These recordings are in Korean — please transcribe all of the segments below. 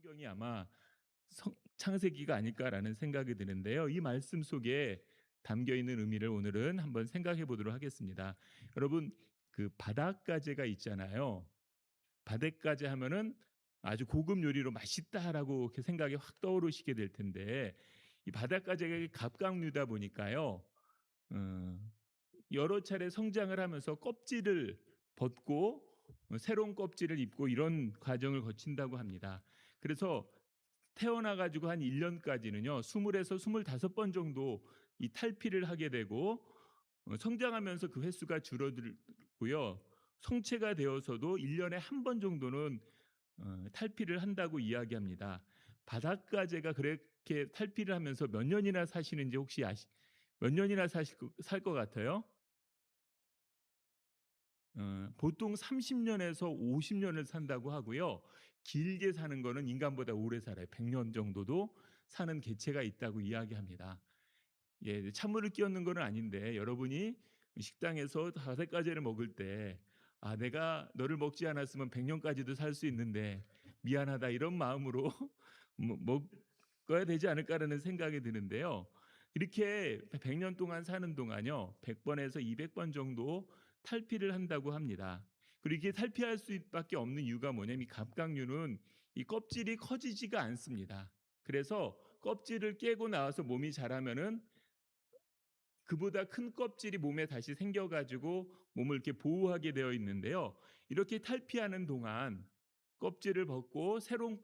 성경이 아마 창세기가 아닐까라는 생각이 드는데요. 이 말씀 속에 담겨 있는 의미를 오늘은 한번 생각해 보도록 하겠습니다. 여러분, 그 바닷가재가 있잖아요. 바닷가재 하면은 아주 고급 요리로 맛있다라고 이렇게 생각이 확 떠오르시게 될 텐데, 이 바닷가재가 갑각류다 보니까요. 어, 여러 차례 성장을 하면서 껍질을 벗고 새로운 껍질을 입고 이런 과정을 거친다고 합니다. 그래서 태어나 가지고 한 1년까지는요. 20에서 25번 정도 이 탈피를 하게 되고 성장하면서 그 횟수가 줄어들고요. 성체가 되어서도 1년에 한 번 정도는 탈피를 한다고 이야기합니다. 바닷가재가 그렇게 탈피를 하면서 몇 년이나 사시는지 혹시 몇 년이나 살 것 같아요? 보통 30년에서 50년을 산다고 하고요. 길게 사는 거는 인간보다 오래 살아요. 100년 정도도 사는 개체가 있다고 이야기합니다. 예, 찬물을 끼얹는 건 아닌데 여러분이 식당에서 다섯가지를 먹을 때 내가 너를 먹지 않았으면 100년까지도 살 수 있는데 미안하다 이런 마음으로 먹어야 되지 않을까라는 생각이 드는데요. 이렇게 100년 동안 사는 동안요. 100번에서 200번 정도 탈피를 한다고 합니다. 그리고 이게 탈피할 수밖에 없는 이유가 뭐냐면 이 갑각류는 이 껍질이 커지지가 않습니다. 그래서 껍질을 깨고 나와서 몸이 자라면은 그보다 큰 껍질이 몸에 다시 생겨가지고 몸을 이렇게 보호하게 되어 있는데요. 이렇게 탈피하는 동안 껍질을 벗고 새로운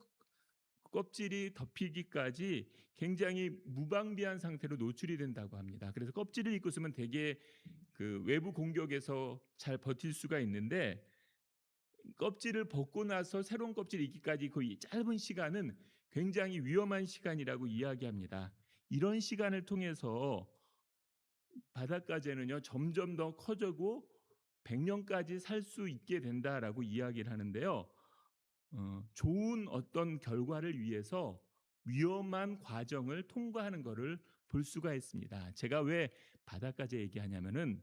껍질이 덮이기까지 굉장히 무방비한 상태로 노출이 된다고 합니다. 그래서 껍질을 입고 있으면 되게 그 외부 공격에서 잘 버틸 수가 있는데 껍질을 벗고 나서 새로운 껍질 입기까지 거의 짧은 시간은 굉장히 위험한 시간이라고 이야기합니다. 이런 시간을 통해서 바닷가재는요 점점 더 커지고 100년까지 살 수 있게 된다라고 이야기를 하는데요. 좋은 어떤 결과를 위해서 위험한 과정을 통과하는 것을 볼 수가 있습니다. 제가 왜 바닷가재 얘기하냐면은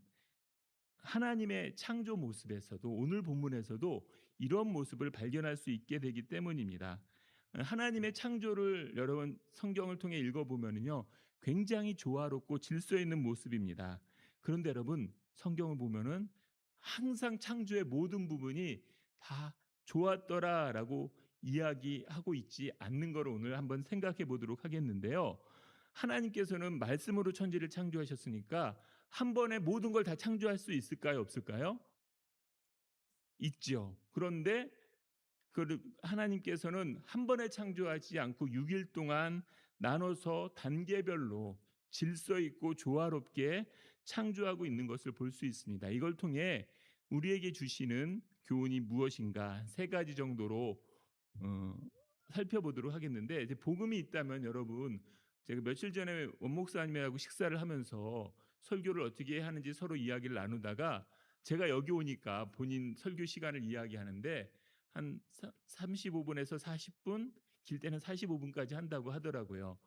하나님의 창조 모습에서도 오늘 본문에서도 이런 모습을 발견할 수 있게 되기 때문입니다. 하나님의 창조를 여러분 성경을 통해 읽어보면요 굉장히 조화롭고 질서 있는 모습입니다. 그런데 여러분 성경을 보면은 항상 창조의 모든 부분이 다 좋았더라라고 이야기하고 있지 않는 걸 오늘 한번 생각해 보도록 하겠는데요. 하나님께서는 말씀으로 천지를 창조하셨으니까 한 번에 모든 걸 다 창조할 수 있을까요? 없을까요? 있죠. 그런데 하나님께서는 한 번에 창조하지 않고 6일 동안 나눠서 단계별로 질서 있고 조화롭게 창조하고 있는 것을 볼 수 있습니다. 이걸 통해 우리에게 주시는 교훈이 무엇인가 세 가지 정도로 어, 살펴보도록 하겠는데 이제 복음이 있다면 여러분 제가 며칠 전에 원목사님하고 식사를 하면서 설교를 어떻게 하는지 서로 이야기를 나누다가 제가 여기 오니까 본인 설교 시간을 이야기하는데 한 35분에서 40분, 길 때는 45분까지 한다고 하더라고요.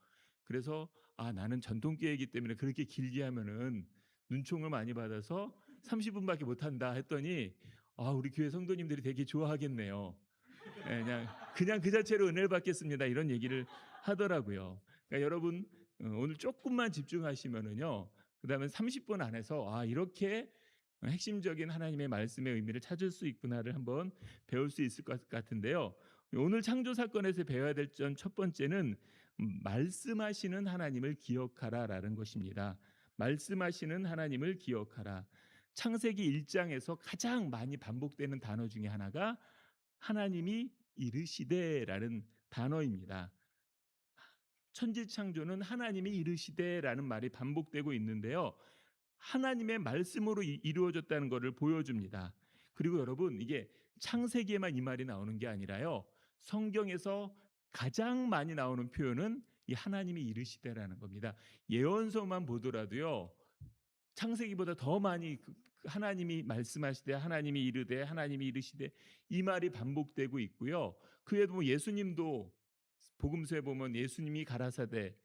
그래서 나는 전통교회이기 때문에 그렇게 길게 하면은 눈총을 많이 받아서 30분밖에 못 한다 했더니 우리 교회 성도님들이 되게 좋아하겠네요. 예, 그냥 그 자체로 은혜를 받겠습니다. 이런 얘기를 하더라고요. 그러니까 여러분 오늘 조금만 집중하시면은요. 그다음에 30분 안에서 이렇게 핵심적인 하나님의 말씀의 의미를 찾을 수 있구나를 한번 배울 수 있을 것 같은데요. 오늘 창조 사건에서 배워야 될 점 첫 번째는 말씀하시는 하나님을 기억하라라는 것입니다. 말씀하시는 하나님을 기억하라. 창세기 1장에서 가장 많이 반복되는 단어 중에 하나가 하나님이 이르시되라는 단어입니다. 천지창조는 하나님이 이르시되라는 말이 반복되고 있는데요. 하나님의 말씀으로 이루어졌다는 것을 보여줍니다. 그리고 여러분 이게 창세기에만 이 말이 나오는 게 아니라요. 성경에서 가장 많이 나오는 표현은 이 하나님이 이르시되라는 겁니다. 예언서만 보더라도요. 창세기보다 더 많이 하나님이 말씀하시되 하나님이 이르되 하나님이 이르시되 이 말이 반복되고 있고요. 그 외에도 예수님도 복음서에 보면 예수님이 가라사대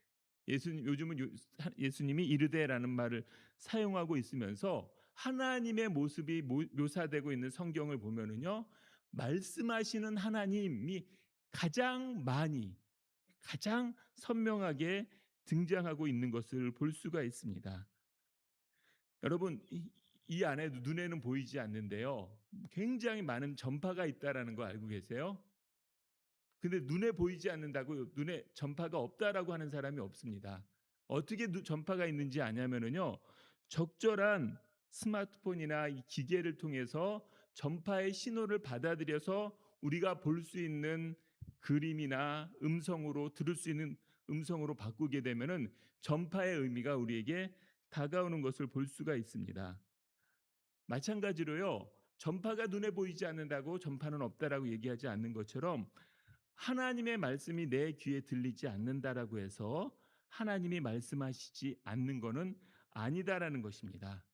요즘은 예수님이 이르되라는 말을 사용하고 있으면서 하나님의 모습이 묘사되고 있는 성경을 보면은요. 말씀하시는 하나님이 가장 많이, 가장 선명하게 등장하고 있는 것을 볼 수가 있습니다. 여러분, 이 안에 눈에는 보이지 않는데요, 굉장히 많은 전파가 있다라는 거 알고 계세요? 근데 눈에 보이지 않는다고 눈에 전파가 없다라고 하는 사람이 없습니다. 어떻게 전파가 있는지 아냐면은요, 적절한 스마트폰이나 이 기계를 통해서 전파의 신호를 받아들여서 우리가 볼 수 있는 그림이나 음성으로 들을 수 있는 음성으로 바꾸게 되면은 전파의 의미가 우리에게 다가오는 것을 볼 수가 있습니다. 마찬가지로요, 전파가 눈에 보이지 않는다고 전파는 없다라고 얘기하지 않는 것처럼 하나님의 말씀이 내 귀에 들리지 않는다라고 해서 하나님이 말씀하시지 않는 것은 아니다라는 것입니다.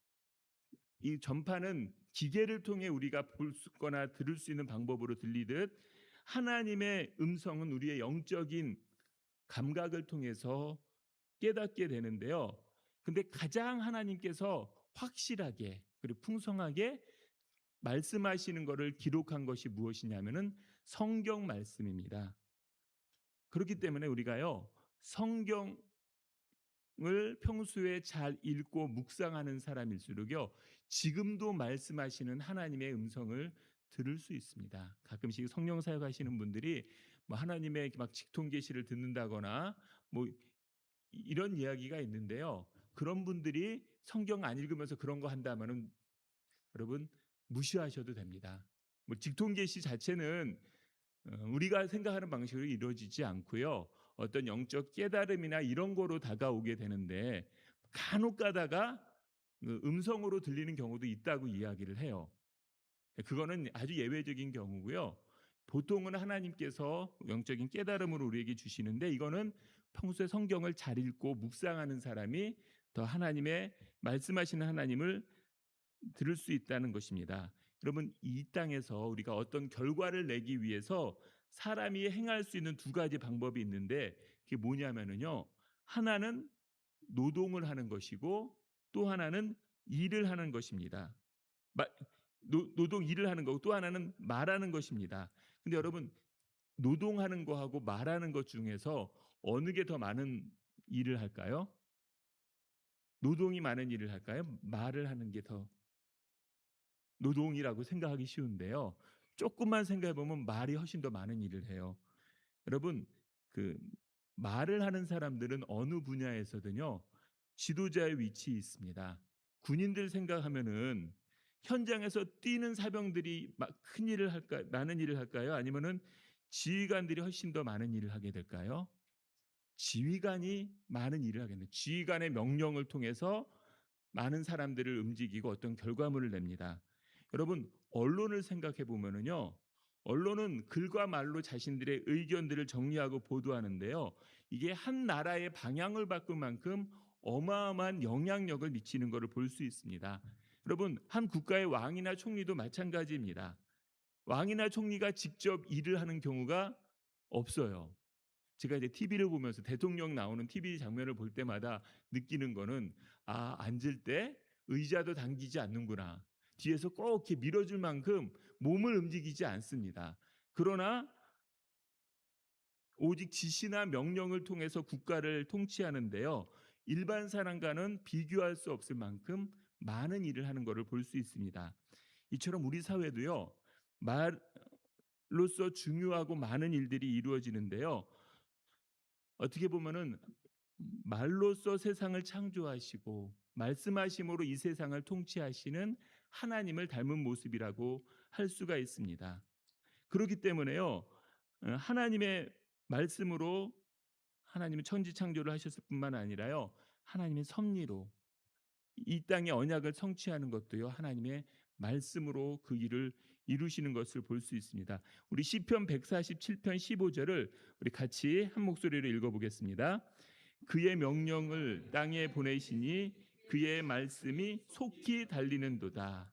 이 전파는 기계를 통해 우리가 볼 수 거나 들을 수 있는 방법으로 들리듯, 하나님의 음성은 우리의 영적인 감각을 통해서 깨닫게 되는데요. 근데 가장 하나님께서 확실하게 그리고 풍성하게 말씀하시는 것을 기록한 것이 무엇이냐면은 성경 말씀입니다. 그렇기 때문에 우리가요, 성경을 평소에 잘 읽고 묵상하는 사람일수록요, 지금도 말씀하시는 하나님의 음성을 들을 수 있습니다. 가끔씩 성령 사역하시는 분들이 뭐 하나님의 막 직통 계시를 듣는다거나 뭐 이런 이야기가 있는데요, 그런 분들이 성경 안 읽으면서 그런 거 한다면은 여러분, 무시하셔도 됩니다. 뭐 직통 계시 자체는 우리가 생각하는 방식으로 이루어지지 않고요, 어떤 영적 깨달음이나 이런 거로 다가오게 되는데, 간혹 가다가 음성으로 들리는 경우도 있다고 이야기를 해요. 그거는 아주 예외적인 경우고요. 보통은 하나님께서 영적인 깨달음으로 우리에게 주시는데, 이거는 평소에 성경을 잘 읽고 묵상하는 사람이 더 하나님의 말씀하시는 하나님을 들을 수 있다는 것입니다. 여러분, 이 땅에서 우리가 어떤 결과를 내기 위해서 사람이 행할 수 있는 두 가지 방법이 있는데, 그게 뭐냐면은요, 하나는 노동을 하는 것이고 또 하나는 일을 하는 것입니다. 노동 일을 하는 거고 또 하나는 말하는 것입니다. 근데 여러분, 노동하는 거하고 말하는 것 중에서 어느 게 더 많은 일을 할까요? 노동이 많은 일을 할까요? 말을 하는 게 더 노동이라고 생각하기 쉬운데요, 조금만 생각해 보면 말이 훨씬 더 많은 일을 해요. 여러분, 그 말을 하는 사람들은 어느 분야에서든요, 지도자의 위치에 있습니다. 군인들 생각하면은 현장에서 뛰는 사병들이 막 큰 일을 할까, 많은 일을 할까요? 아니면은 지휘관들이 훨씬 더 많은 일을 하게 될까요? 지휘관이 많은 일을 하겠네요. 지휘관의 명령을 통해서 많은 사람들을 움직이고 어떤 결과물을 냅니다. 여러분, 언론을 생각해 보면은요, 언론은 글과 말로 자신들의 의견들을 정리하고 보도하는데요, 이게 한 나라의 방향을 바꿀 만큼 어마어마한 영향력을 미치는 것을 볼 수 있습니다. 여러분, 한 국가의 왕이나 총리도 마찬가지입니다. 왕이나 총리가 직접 일을 하는 경우가 없어요. 제가 이제 TV를 보면서 대통령 나오는 TV 장면을 볼 때마다 느끼는 거는, 아, 앉을 때 의자도 당기지 않는구나. 뒤에서 꼭 이렇게 밀어줄 만큼 몸을 움직이지 않습니다. 그러나 오직 지시나 명령을 통해서 국가를 통치하는데요, 일반 사람과는 비교할 수 없을 만큼 많은 일을 하는 것을 볼 수 있습니다. 이처럼 우리 사회도요, 말로서 중요하고 많은 일들이 이루어지는데요, 어떻게 보면은 말로써 세상을 창조하시고 말씀하심으로 이 세상을 통치하시는 하나님을 닮은 모습이라고 할 수가 있습니다. 그렇기 때문에요, 하나님의 말씀으로 하나님은 천지 창조를 하셨을 뿐만 아니라요, 하나님의 섭리로 이 땅의 언약을 성취하는 것도요, 하나님의 말씀으로 그 일을 이루시는 것을 볼 수 있습니다. 우리 시편 147편 15절을 우리 같이 한 목소리로 읽어보겠습니다. 그의 명령을 땅에 보내시니 그의 말씀이 속히 달리는도다.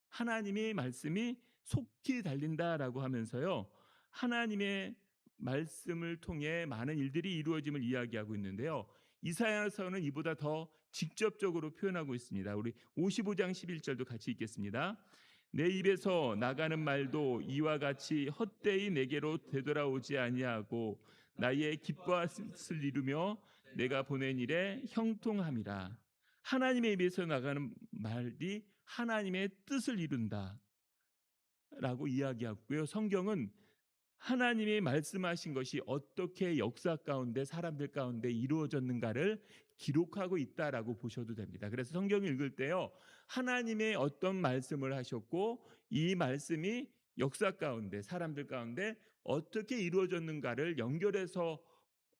하나님의 말씀이 속히 달린다라고 하면서요, 하나님의 말씀을 통해 많은 일들이 이루어짐을 이야기하고 있는데요, 이사야서는 이보다 더 직접적으로 표현하고 있습니다. 우리 55장 11절도 같이 읽겠습니다. 내 입에서 나가는 말도 이와 같이 헛되이 내게로 되돌아오지 아니하고 나의 기뻐하심을 이루며 내가 보낸 일에 형통함이라. 하나님의 입에서 나가는 말이 하나님의 뜻을 이룬다라고 이야기하고요. 성경은 하나님이 말씀하신 것이 어떻게 역사 가운데 사람들 가운데 이루어졌는가를 기록하고 있다라고 보셔도 됩니다. 그래서 성경을 읽을 때요, 하나님의 어떤 말씀을 하셨고 이 말씀이 역사 가운데 사람들 가운데 어떻게 이루어졌는가를 연결해서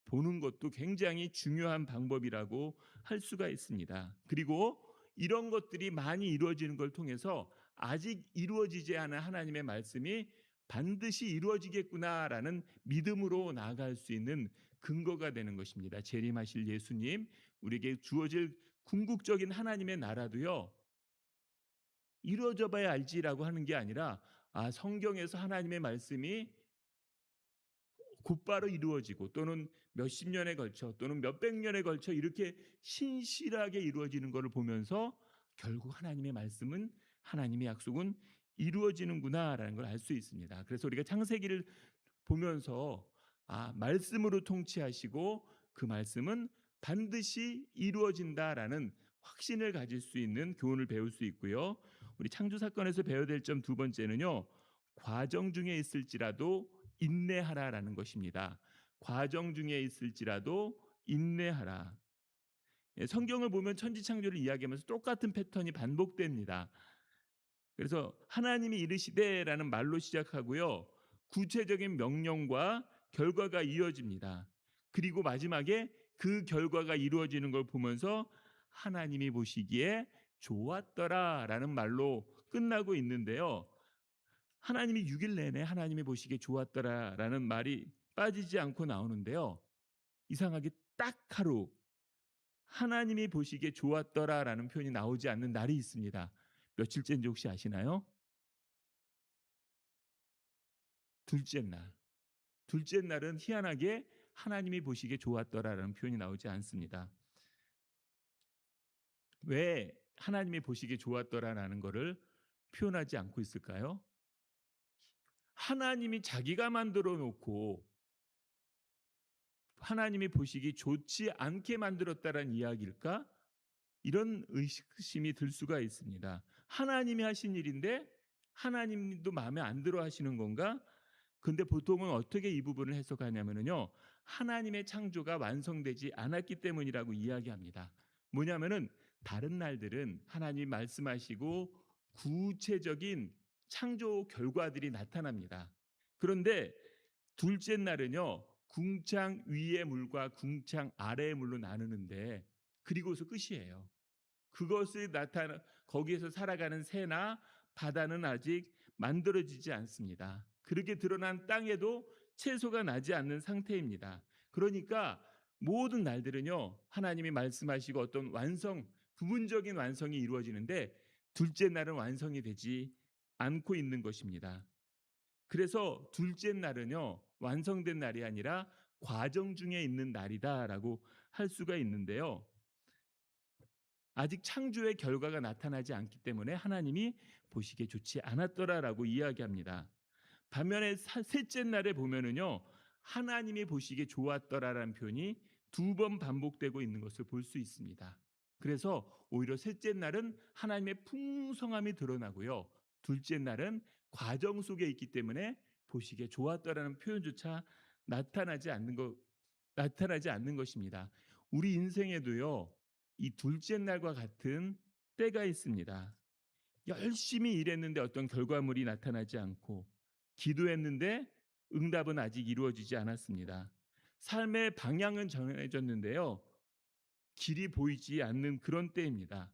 보는 것도 굉장히 중요한 방법이라고 할 수가 있습니다. 그리고 이런 것들이 많이 이루어지는 걸 통해서 아직 이루어지지 않은 하나님의 말씀이 반드시 이루어지겠구나라는 믿음으로 나아갈 수 있는 근거가 되는 것입니다. 재림하실 예수님, 우리에게 주어질 궁극적인 하나님의 나라도요, 이루어져 봐야 알지라고 하는 게 아니라, 성경에서 하나님의 말씀이 곧바로 이루어지고 또는 몇십 년에 걸쳐 또는 몇백 년에 걸쳐 이렇게 신실하게 이루어지는 것을 보면서 결국 하나님의 말씀은, 하나님의 약속은 이루어지는구나라는 걸 알 수 있습니다. 그래서 우리가 창세기를 보면서 말씀으로 통치하시고 그 말씀은 반드시 이루어진다라는 확신을 가질 수 있는 교훈을 배울 수 있고요. 우리 창조 사건에서 배워야 될 점 두 번째는요, 과정 중에 있을지라도 인내하라라는 것입니다. 과정 중에 있을지라도 인내하라. 성경을 보면 천지창조를 이야기하면서 똑같은 패턴이 반복됩니다. 그래서 하나님이 이르시되라는 말로 시작하고요, 구체적인 명령과 결과가 이어집니다. 그리고 마지막에 그 결과가 이루어지는 걸 보면서 하나님이 보시기에 좋았더라라는 말로 끝나고 있는데요. 하나님이 6일 내내 하나님이 보시기에 좋았더라라는 말이 빠지지 않고 나오는데요. 이상하게 딱 하루 하나님이 보시기에 좋았더라라는 표현이 나오지 않는 날이 있습니다. 며칠째인지 혹시 아시나요? 둘째 날. 둘째 날은 희한하게 하나님이 보시기에 좋았더라라는 표현이 나오지 않습니다. 왜 하나님이 보시기에 좋았더라라는 것을 표현하지 않고 있을까요? 하나님이 자기가 만들어 놓고 하나님이 보시기 좋지 않게 만들었다라는 이야기일까? 이런 의심이 들 수가 있습니다. 하나님이 하신 일인데 하나님도 마음에 안 들어 하시는 건가? 근데 보통은 어떻게 이 부분을 해석하냐면요, 하나님의 창조가 완성되지 않았기 때문이라고 이야기합니다. 뭐냐면은 다른 날들은 하나님 말씀하시고 구체적인 창조 결과들이 나타납니다. 그런데 둘째 날은요, 궁창 위의 물과 궁창 아래의 물로 나누는데 그리고서 끝이에요. 그것을 나타나 거기에서 살아가는 새나 바다는 아직 만들어지지 않습니다. 그렇게 드러난 땅에도 채소가 나지 않는 상태입니다. 그러니까 모든 날들은요, 하나님이 말씀하시고 어떤 부분적인 완성이 이루어지는데 둘째 날은 완성이 되지 않고 있는 것입니다. 그래서 둘째 날은요, 완성된 날이 아니라 과정 중에 있는 날이다라고 할 수가 있는데요. 아직 창조의 결과가 나타나지 않기 때문에 하나님이 보시기에 좋지 않았더라라고 이야기합니다. 반면에 셋째 날에 보면은요, 하나님이 보시기에 좋았더라라는 표현이 두 번 반복되고 있는 것을 볼 수 있습니다. 그래서 오히려 셋째 날은 하나님의 풍성함이 드러나고요, 둘째 날은 과정 속에 있기 때문에 보시기에 좋았더라는 표현조차 나타나지 않는 것입니다. 우리 인생에도요, 이 둘째 날과 같은 때가 있습니다. 열심히 일했는데 어떤 결과물이 나타나지 않고, 기도했는데 응답은 아직 이루어지지 않았습니다. 삶의 방향은 정해졌는데요, 길이 보이지 않는 그런 때입니다.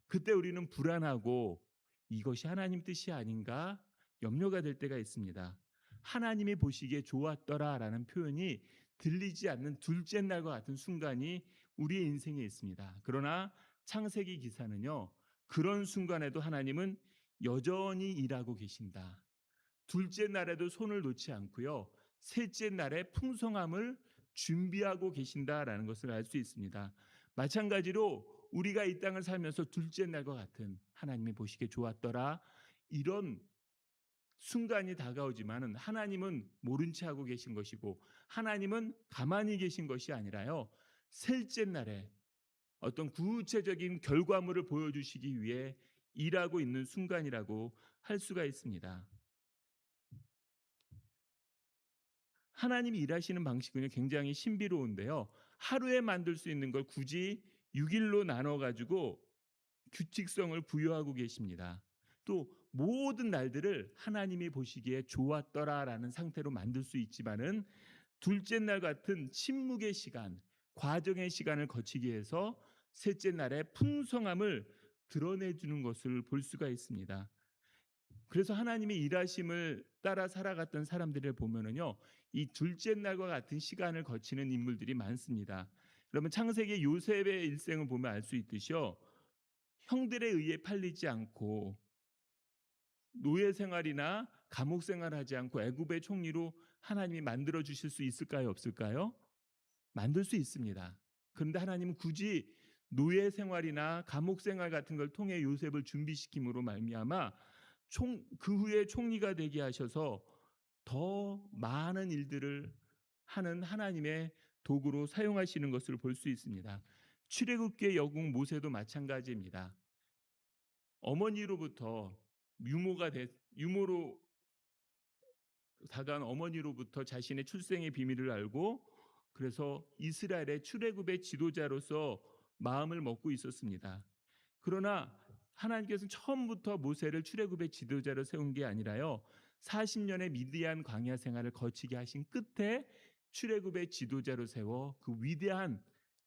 그때 우리는 불안하고 이것이 하나님 뜻이 아닌가 염려가 될 때가 있습니다. 하나님이 보시기에 좋았더라라는 표현이 들리지 않는 둘째 날과 같은 순간이 우리의 인생에 있습니다. 그러나 창세기 기사는요, 그런 순간에도 하나님은 여전히 일하고 계신다. 둘째 날에도 손을 놓지 않고요, 셋째 날에 풍성함을 준비하고 계신다라는 것을 알 수 있습니다. 마찬가지로 우리가 이 땅을 살면서 둘째 날과 같은 하나님이 보시기에 좋았더라, 이런 순간이 다가오지만은 하나님은 모른 채 하고 계신 것이고 하나님은 가만히 계신 것이 아니라요. 셋째 날에 어떤 구체적인 결과물을 보여주시기 위해 일하고 있는 순간이라고 할 수가 있습니다. 하나님이 일하시는 방식은 굉장히 신비로운데요. 하루에 만들 수 있는 걸 굳이 6일로 나눠 가지고 규칙성을 부여하고 계십니다. 또 모든 날들을 하나님이 보시기에 좋았더라라는 상태로 만들 수 있지만은 둘째 날 같은 침묵의 시간, 과정의 시간을 거치기 위해서 셋째 날의 풍성함을 드러내 주는 것을 볼 수가 있습니다. 그래서 하나님의 일하심을 따라 살아갔던 사람들을 보면은요, 이 둘째 날과 같은 시간을 거치는 인물들이 많습니다. 여러분 창세기 요셉의 일생을 보면 알 수 있듯이요, 형들에 의해 팔리지 않고 노예 생활이나 감옥 생활하지 않고 애굽의 총리로 하나님이 만들어 주실 수 있을까요, 없을까요? 만들 수 있습니다. 그런데 하나님은 굳이 노예 생활이나 감옥 생활 같은 걸 통해 요셉을 준비시킴으로 말미암아 그 후에 총리가 되게 하셔서 더 많은 일들을 하는 하나님의 도구로 사용하시는 것을 볼 수 있습니다. 출애굽기의 여국 모세도 마찬가지입니다. 어머니로부터 유모로 다가온 어머니로부터 자신의 출생의 비밀을 알고 그래서 이스라엘의 출애굽의 지도자로서 마음을 먹고 있었습니다. 그러나 하나님께서는 처음부터 모세를 출애굽의 지도자로 세운 게 아니라요. 40년의 미디안 광야 생활을 거치게 하신 끝에 출애굽의 지도자로 세워 그 위대한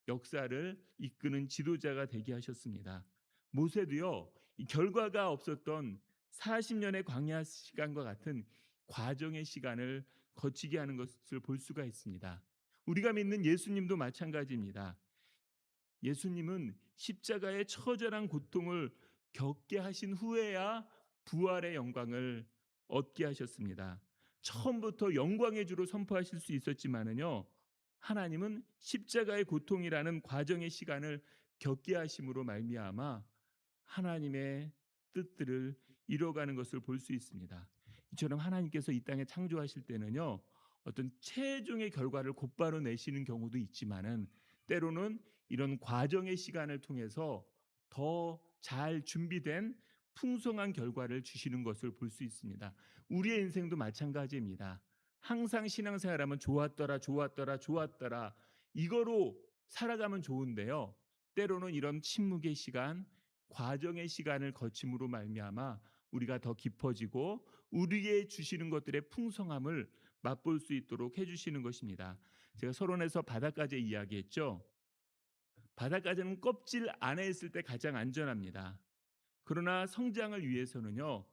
역사를 이끄는 지도자가 되게 하셨습니다. 모세도요. 이 결과가 없었던 40년의 광야 시간과 같은 과정의 시간을 거치게 하는 것을 볼 수가 있습니다. 우리가 믿는 예수님도 마찬가지입니다. 예수님은 십자가의 처절한 고통을 겪게 하신 후에야 부활의 영광을 얻게 하셨습니다. 처음부터 영광의 주로 선포하실 수 있었지만은요, 하나님은 십자가의 고통이라는 과정의 시간을 겪게 하심으로 말미암아 하나님의 뜻들을 이뤄가는 것을 볼 수 있습니다. 이처럼 하나님께서 이 땅에 창조하실 때는요, 어떤 최종의 결과를 곧바로 내시는 경우도 있지만은 때로는 이런 과정의 시간을 통해서 더 잘 준비된 풍성한 결과를 주시는 것을 볼 수 있습니다. 우리의 인생도 마찬가지입니다. 항상 신앙생활하면 좋았더라, 좋았더라, 좋았더라 이거로 살아가면 좋은데요. 때로는 이런 침묵의 시간, 과정의 시간을 거침으로 말미암아 우리가 더 깊어지고 우리의 주시는 것들의 풍성함을 맛볼 수 있도록 해주시는 것입니다. 제가 서론에서 바닷가재 이야기했죠. 바닷가재는 껍질 안에 있을 때 가장 안전합니다. 그러나 성장을 위해서는요,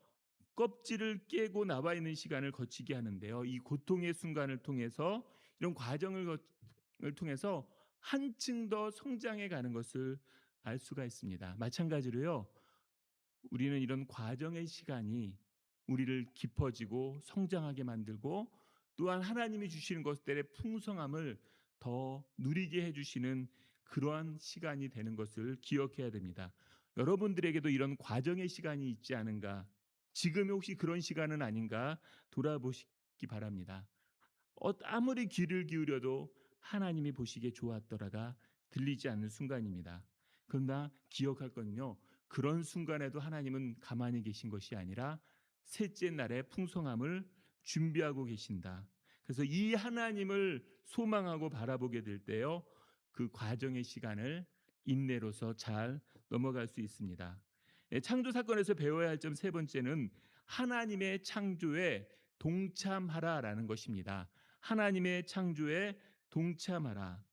껍질을 깨고 나와 있는 시간을 거치게 하는데요. 이 고통의 순간을 통해서 이런 과정을 통해서 한층 더 성장해 가는 것을 알 수가 있습니다. 마찬가지로요. 우리는 이런 과정의 시간이 우리를 깊어지고 성장하게 만들고 또한 하나님이 주시는 것들의 풍성함을 더 누리게 해주시는 그러한 시간이 되는 것을 기억해야 됩니다. 여러분들에게도 이런 과정의 시간이 있지 않은가? 지금이 혹시 그런 시간은 아닌가 돌아보시기 바랍니다. 아무리 귀를 기울여도 하나님이 보시기에 좋았더라가 들리지 않는 순간입니다. 그러나 기억할 건요. 그런 순간에도 하나님은 가만히 계신 것이 아니라 셋째 날의 풍성함을 준비하고 계신다. 그래서 이 하나님을 소망하고 바라보게 될 때요. 그 과정의 시간을 인내로서 잘 넘어갈 수 있습니다. 창조 사건에서 배워야 할 점 세 번째는 하나님의 창조에 동참하라라는 것입니다. 하나님의 창조에 동참하라.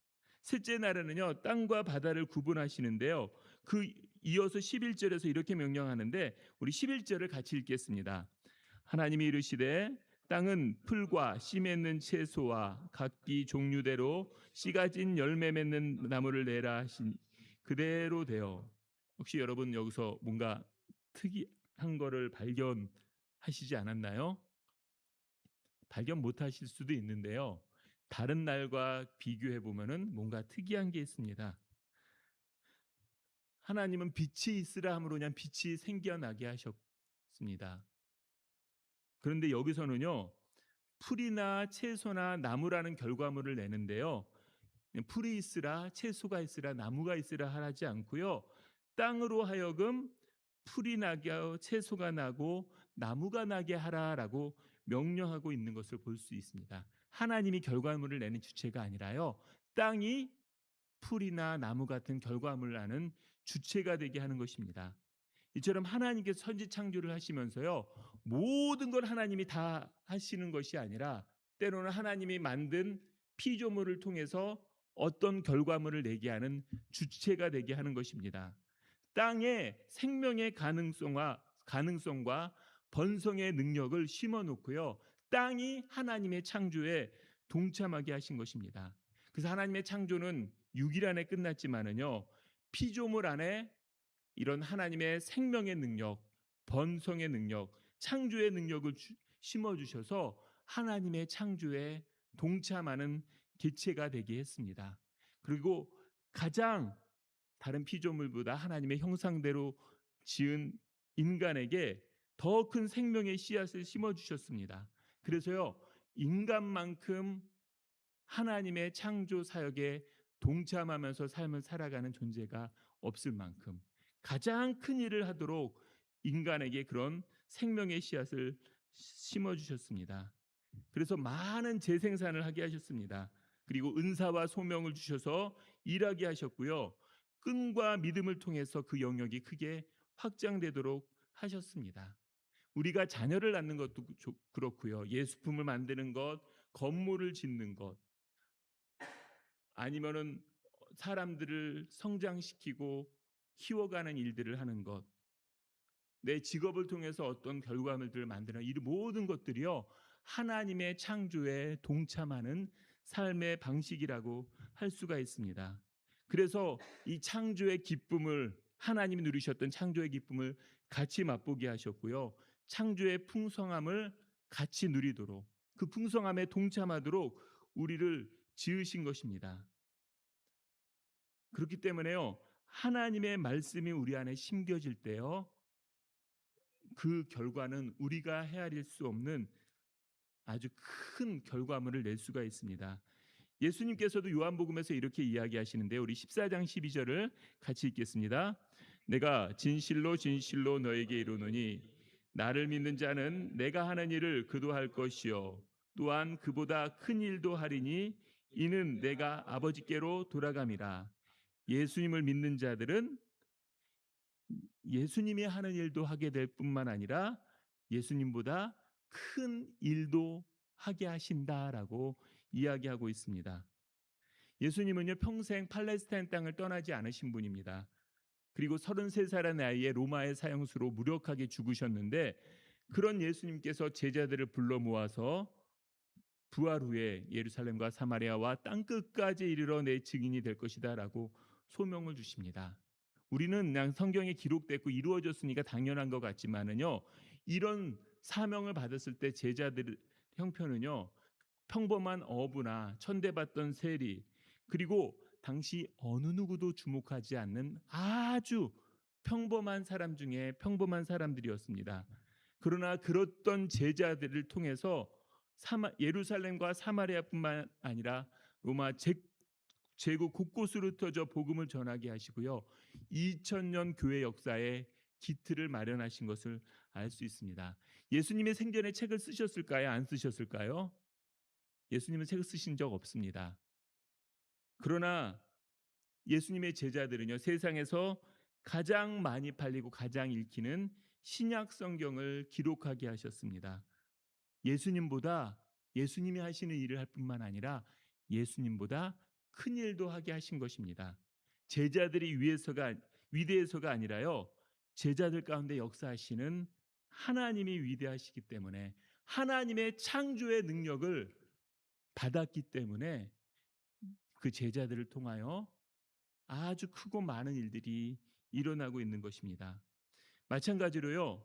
셋째 날에는요, 땅과 바다를 구분하시는데요. 그 이어서 11절에서 이렇게 명령하는데 우리 11절을 같이 읽겠습니다. 하나님이 이르시되 땅은 풀과 씨 맺는 채소와 각기 종류대로 씨 가진 열매 맺는 나무를 내라 하신 그대로 되어. 혹시 여러분 여기서 뭔가 특이한 거를 발견하시지 않았나요? 발견 못 하실 수도 있는데요. 다른 날과 비교해 보면은 뭔가 특이한 게 있습니다. 하나님은 빛이 있으라 함으로 그냥 빛이 생겨나게 하셨습니다. 있습니다. 그런데 여기서는요, 풀이나 채소나 나무라는 결과물을 내는데요, 풀이 있으라 채소가 있으라 나무가 있으라 하지 않고요, 땅으로 하여금 풀이 나게 하고 채소가 나고 나무가 나게 하라라고 명령하고 있는 것을 볼 수 있습니다. 하나님이 결과물을 내는 주체가 아니라요, 땅이 풀이나 나무 같은 결과물을 나는 주체가 되게 하는 것입니다. 이처럼 하나님께서 천지 창조를 하시면서요, 모든 걸 하나님이 다 하시는 것이 아니라 때로는 하나님이 만든 피조물을 통해서 어떤 결과물을 내게 하는 주체가 되게 하는 것입니다. 땅에 생명의 가능성과 번성의 능력을 심어 놓고요, 땅이 하나님의 창조에 동참하게 하신 것입니다. 그래서 하나님의 창조는 6일 안에 끝났지만은요, 피조물 안에 이런 하나님의 생명의 능력, 번성의 능력, 창조의 능력을 심어 주셔서 하나님의 창조에 동참하는 개체가 되게 했습니다. 그리고 가장 다른 피조물보다 하나님의 형상대로 지은 인간에게 더 큰 생명의 씨앗을 심어 주셨습니다. 그래서요, 인간만큼 하나님의 창조 사역에 동참하면서 삶을 살아가는 존재가 없을 만큼 가장 큰 일을 하도록 인간에게 그런 생명의 씨앗을 심어 주셨습니다. 그래서 많은 재생산을 하게 하셨습니다. 그리고 은사와 소명을 주셔서 일하게 하셨고요, 끈과 믿음을 통해서 그 영역이 크게 확장되도록 하셨습니다. 우리가 자녀를 낳는 것도 그렇고요, 예수품을 만드는 것, 건물을 짓는 것, 아니면은 사람들을 성장시키고 키워가는 일들을 하는 것, 내 직업을 통해서 어떤 결과물들을 만드는 이 모든 것들이요, 하나님의 창조에 동참하는 삶의 방식이라고 할 수가 있습니다. 그래서 이 창조의 기쁨을, 하나님이 누리셨던 창조의 기쁨을 같이 맛보게 하셨고요, 창조의 풍성함을 같이 누리도록, 그 풍성함에 동참하도록 우리를 지으신 것입니다. 그렇기 때문에요, 하나님의 말씀이 우리 안에 심겨질 때요, 그 결과는 우리가 헤아릴 수 없는 아주 큰 결과물을 낼 수가 있습니다. 예수님께서도 요한복음에서 이렇게 이야기하시는데요, 우리 14장 12절을 같이 읽겠습니다. 내가 진실로 진실로 너에게 이르노니 나를 믿는 자는 내가 하는 일을 그도 할 것이요 또한 그보다 큰 일도 하리니 이는 내가 아버지께로 돌아감이라. 예수님을 믿는 자들은 예수님이 하는 일도 하게 될 뿐만 아니라 예수님보다 큰 일도 하게 하신다라고 이야기하고 있습니다. 예수님은요, 평생 팔레스타인 땅을 떠나지 않으신 분입니다. 그리고 33살의 나이에 로마의 사형수로 무력하게 죽으셨는데, 그런 예수님께서 제자들을 불러 모아서 부활 후에 예루살렘과 사마리아와 땅끝까지 이르러 내 증인이 될 것이다라고 소명을 주십니다. 우리는 그냥 성경에 기록됐고 이루어졌으니까 당연한 것 같지만은요, 이런 사명을 받았을 때 제자들 형편은요, 평범한 어부나 천대받던 세리, 그리고 당시 어느 누구도 주목하지 않는 아주 평범한 사람 중에 평범한 사람들이었습니다. 그러나 그렇던 제자들을 통해서 예루살렘과 사마리아뿐만 아니라 로마 제국 곳곳으로 흩어져 복음을 전하게 하시고요, 2000년 교회 역사에 기틀을 마련하신 것을 알 수 있습니다. 예수님의 생전에 책을 쓰셨을까요? 안 쓰셨을까요? 예수님은 책을 쓰신 적 없습니다. 그러나 예수님의 제자들은요, 세상에서 가장 많이 팔리고 가장 읽히는 신약 성경을 기록하게 하셨습니다. 예수님이 하시는 일을 할 뿐만 아니라 예수님보다 큰 일도 하게 하신 것입니다. 제자들이 위대해서가 아니라요, 제자들 가운데 역사하시는 하나님이 위대하시기 때문에, 하나님의 창조의 능력을 받았기 때문에 그 제자들을 통하여 아주 크고 많은 일들이 일어나고 있는 것입니다. 마찬가지로요,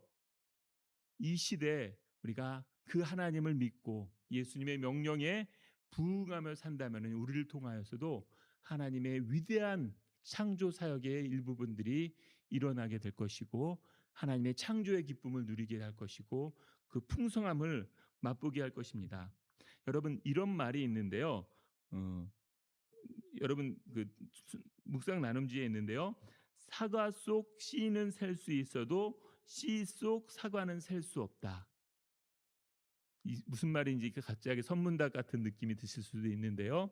이 시대에 우리가 그 하나님을 믿고 예수님의 명령에 부응하며 산다면 우리를 통하여서도 하나님의 위대한 창조 사역의 일부분들이 일어나게 될 것이고, 하나님의 창조의 기쁨을 누리게 할 것이고 그 풍성함을 맛보게 할 것입니다. 여러분 이런 말이 있는데요. 어, 여러분 그 묵상 나눔지에 있는데요. 사과 속 씨는 셀 수 있어도 씨 속 사과는 셀 수 없다. 무슨 말인지 갑자기 선문답 같은 느낌이 드실 수도 있는데요.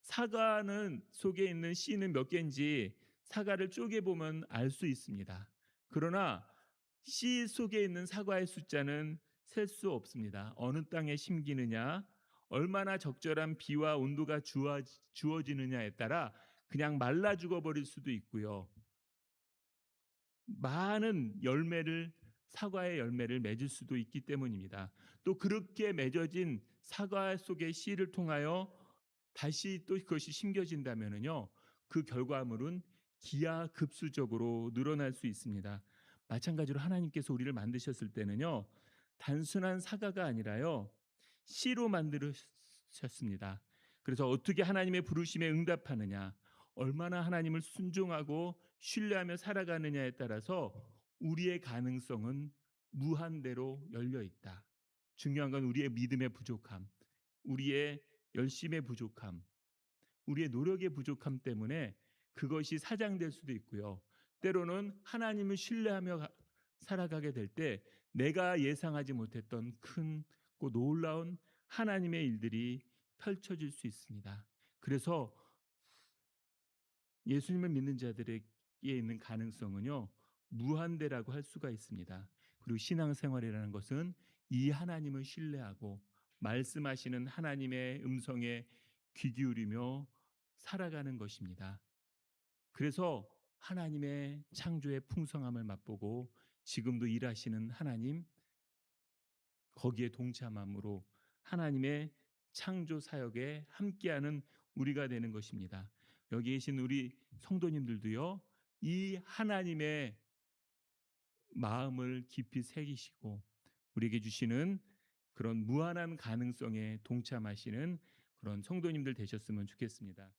사과는 속에 있는 씨는 몇 개인지 사과를 쪼개 보면 알 수 있습니다. 그러나 씨 속에 있는 사과의 숫자는 셀 수 없습니다. 어느 땅에 심기느냐, 얼마나 적절한 비와 온도가 주어지느냐에 따라 그냥 말라 죽어버릴 수도 있고요. 많은 열매를 사과의 열매를 맺을 수도 있기 때문입니다. 또 그렇게 맺어진 사과 속의 씨를 통하여 다시 또 그것이 심겨진다면은요. 그 결과물은 기하급수적으로 늘어날 수 있습니다. 마찬가지로 하나님께서 우리를 만드셨을 때는요. 단순한 사과가 아니라요. 씨로 만드셨습니다. 그래서 어떻게 하나님의 부르심에 응답하느냐, 얼마나 하나님을 순종하고 신뢰하며 살아가느냐에 따라서 우리의 가능성은 무한대로 열려 있다. 중요한 건 우리의 믿음의 부족함, 우리의 열심의 부족함, 우리의 노력의 부족함 때문에 그것이 사장될 수도 있고요. 때로는 하나님을 신뢰하며 살아가게 될 때 내가 예상하지 못했던 큰고 놀라운 하나님의 일들이 펼쳐질 수 있습니다. 그래서 예수님을 믿는 자들에게 있는 가능성은요. 무한대라고 할 수가 있습니다. 그리고 신앙생활이라는 것은 이 하나님을 신뢰하고 말씀하시는 하나님의 음성에 귀 기울이며 살아가는 것입니다. 그래서 하나님의 창조의 풍성함을 맛보고 지금도 일하시는 하나님 거기에 동참함으로 하나님의 창조 사역에 함께하는 우리가 되는 것입니다. 여기 계신 우리 성도님들도요. 이 하나님의 마음을 깊이 새기시고 우리에게 주시는 그런 무한한 가능성에 동참하시는 그런 성도님들 되셨으면 좋겠습니다.